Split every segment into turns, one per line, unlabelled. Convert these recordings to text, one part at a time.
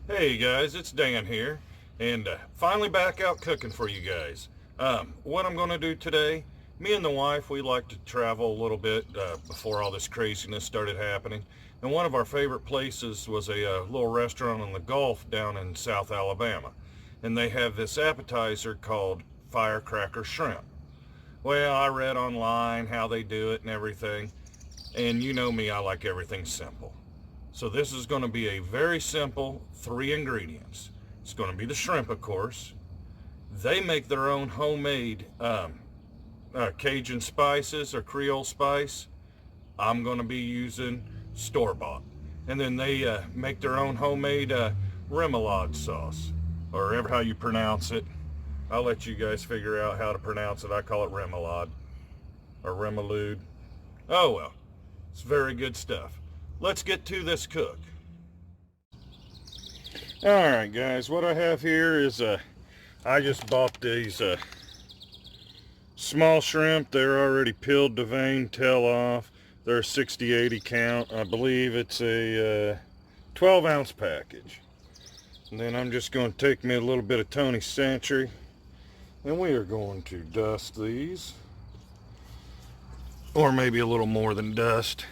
Hey guys, it's Dan here, and finally back out cooking for you guys. What I'm going to do today, me and the wife, we like to travel a little bit before all this craziness started happening. And one of our favorite places was a little restaurant on the Gulf down in South Alabama. And they have this appetizer called Firecracker Shrimp. Well, I read online how they do it and everything. And you know me, I like everything simple. So this is going to be a very simple 3 ingredients. It's going to be the shrimp, of course. They make their own homemade Cajun spices or Creole spice. I'm going to be using store-bought. And then they make their own homemade remoulade sauce, or however how you pronounce it. I'll let you guys figure out how to pronounce it. I call it remoulade or remoulade. Oh well, it's very good stuff. Let's get to this cook. Alright guys, what I have here is I just bought these small shrimp. They're already peeled the vein, tail off. They're a 60-80 count. I believe it's a 12-ounce package. And then I'm just going to take me a little bit of Tony Century, and we are going to dust these, or maybe a little more than dust.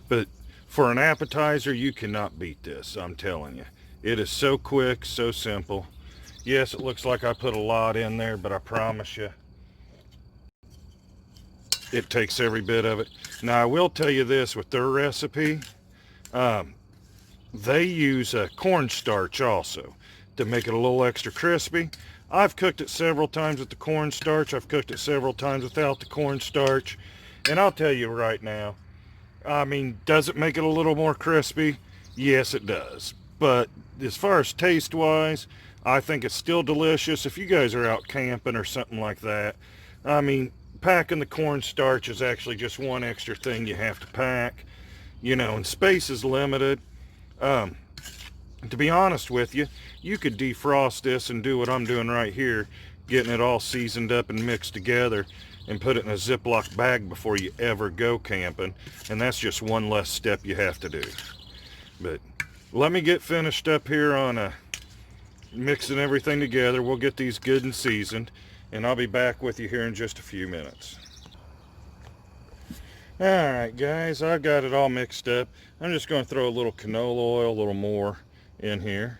But for an appetizer, you cannot beat this, I'm telling you. It is so quick, so simple. Yes, it looks like I put a lot in there, but I promise you, it takes every bit of it. Now, I will tell you this, with their recipe, they use cornstarch also to make it a little extra crispy. I've cooked it several times with the cornstarch. I've cooked it several times without the cornstarch. And I'll tell you right now, I mean, does it make it a little more crispy? Yes, it does. But as far as taste-wise, I think it's still delicious. If you guys are out camping or something like that, I mean, packing the cornstarch is actually just one extra thing you have to pack. You know, and space is limited. To be honest with you, you could defrost this and do what I'm doing right here, getting it all seasoned up and mixed together, and put it in a Ziploc bag before you ever go camping, and that's just one less step you have to do. But let me get finished up here on mixing everything together. We'll get these good and seasoned, and I'll be back with you here in just a few minutes. Alright guys, I've got it all mixed up. I'm just going to throw a little canola oil, a little more in here.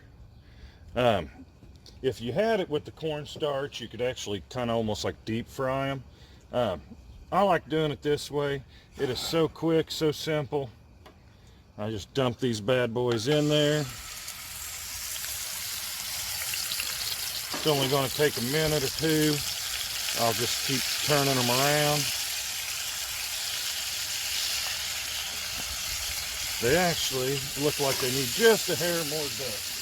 If you had it with the cornstarch, you could actually kind of almost like deep fry them. I like doing it this way. It is so quick, so simple. I just dump these bad boys in there. It's only going to take a minute or two. I'll just keep turning them around. They actually look like they need just a hair more dust.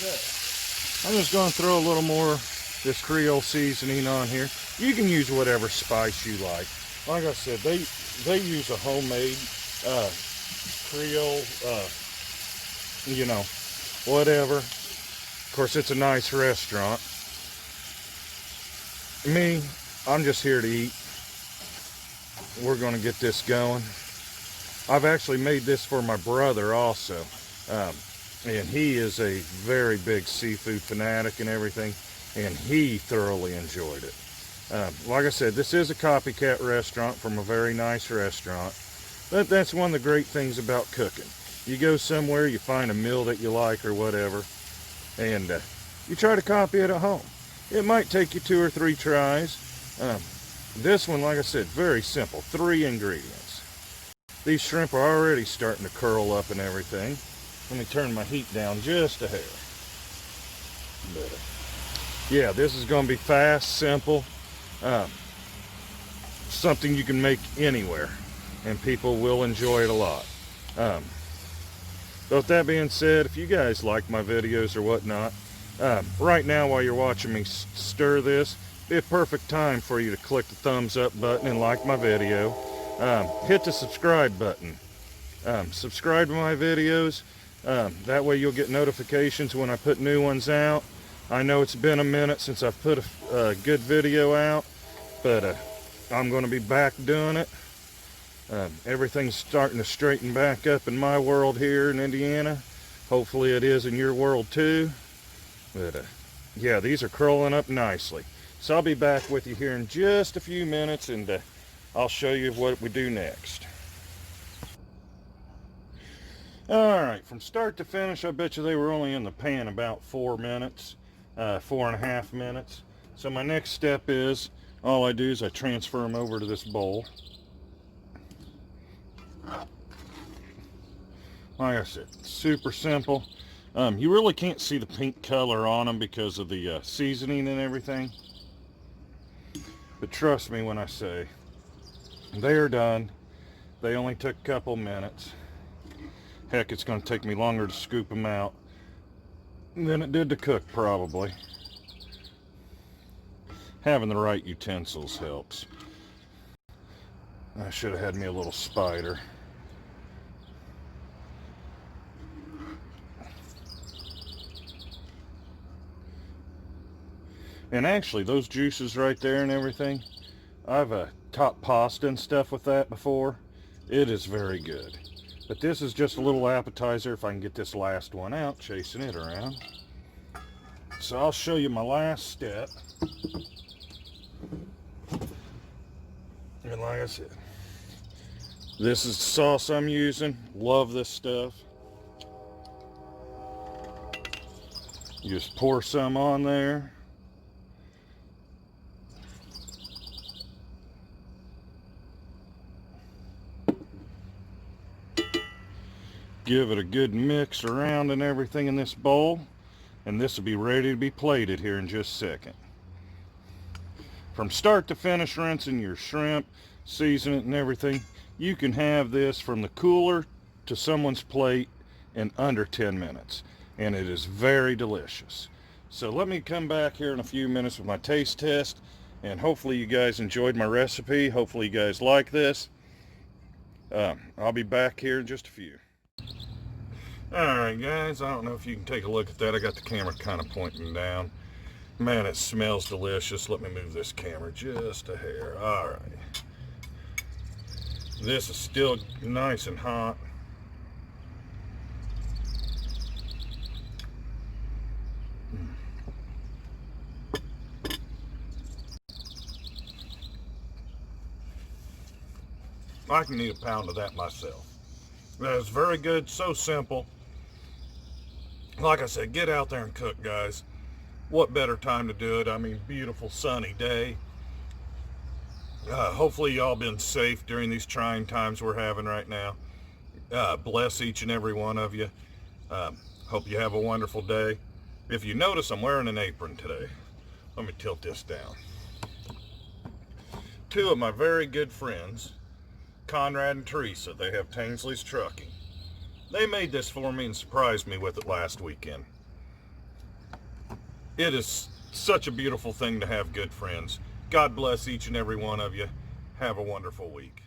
So, I'm just going to throw a little more this Creole seasoning on here. You can use whatever spice you like. Like I said, they use a homemade Creole, you know, whatever. Of course, it's a nice restaurant. Me, I'm just here to eat. We're going to get this going. I've actually made this for my brother also. And he is a very big seafood fanatic and everything, and he thoroughly enjoyed it. Like I said, this is a copycat restaurant from a very nice restaurant. But that's one of the great things about cooking. You go somewhere, you find a meal that you like or whatever, and you try to copy it at home. It might take you 2 or 3 tries. This one, like I said, very simple. 3 ingredients. These shrimp are already starting to curl up and everything. Let me turn my heat down just a hair. But, yeah, this is going to be fast, simple. Something you can make anywhere, and people will enjoy it a lot. But with that being said, if you guys like my videos or whatnot, right now while you're watching me stir this, be a perfect time for you to click the thumbs up button and like my video. Hit the subscribe button. Subscribe to my videos. That way you'll get notifications when I put new ones out. I know it's been a minute since I've put a good video out, but I'm going to be back doing it. Everything's starting to straighten back up in my world here in Indiana. Hopefully it is in your world too. But yeah, these are curling up nicely. So I'll be back with you here in just a few minutes, and I'll show you what we do next. Alright, from start to finish, I bet you they were only in the pan about 4 minutes, 4.5 minutes. So my next step is, all I do is I transfer them over to this bowl. Like I said, super simple. You really can't see the pink color on them because of the seasoning and everything. But trust me when I say, they are done. They only took a couple minutes. Heck, it's going to take me longer to scoop them out than it did to cook, probably. Having the right utensils helps. I should have had me a little spider. And actually, those juices right there and everything, I've topped pasta and stuff with that before. It is very good. But this is just a little appetizer if I can get this last one out, chasing it around. So I'll show you my last step. And like I said, this is the sauce I'm using. Love this stuff. You just pour some on there. Give it a good mix around and everything in this bowl, and this will be ready to be plated here in just a second. From start to finish rinsing your shrimp, season it and everything, you can have this from the cooler to someone's plate in under 10 minutes, and it is very delicious. So let me come back here in a few minutes with my taste test, and hopefully you guys enjoyed my recipe. Hopefully you guys like this. I'll be back here in just a few. Alright guys, I don't know if you can take a look at that. I got the camera kind of pointing down. Man, it smells delicious. Let me move this camera just a hair. Alright. This is still nice and hot. I can eat a pound of that myself. That is very good, so simple. Like I said, get out there and cook, guys. What better time to do it? I mean, beautiful sunny day. Hopefully y'all been safe during these trying times we're having right now. Bless each and every one of you. Hope you have a wonderful day. If you notice, I'm wearing an apron today. Let me tilt this down. Two of my very good friends, Conrad and Teresa, they have Tainsley's Trucking. They made this for me and surprised me with it last weekend. It is such a beautiful thing to have good friends. God bless each and every one of you. Have a wonderful week.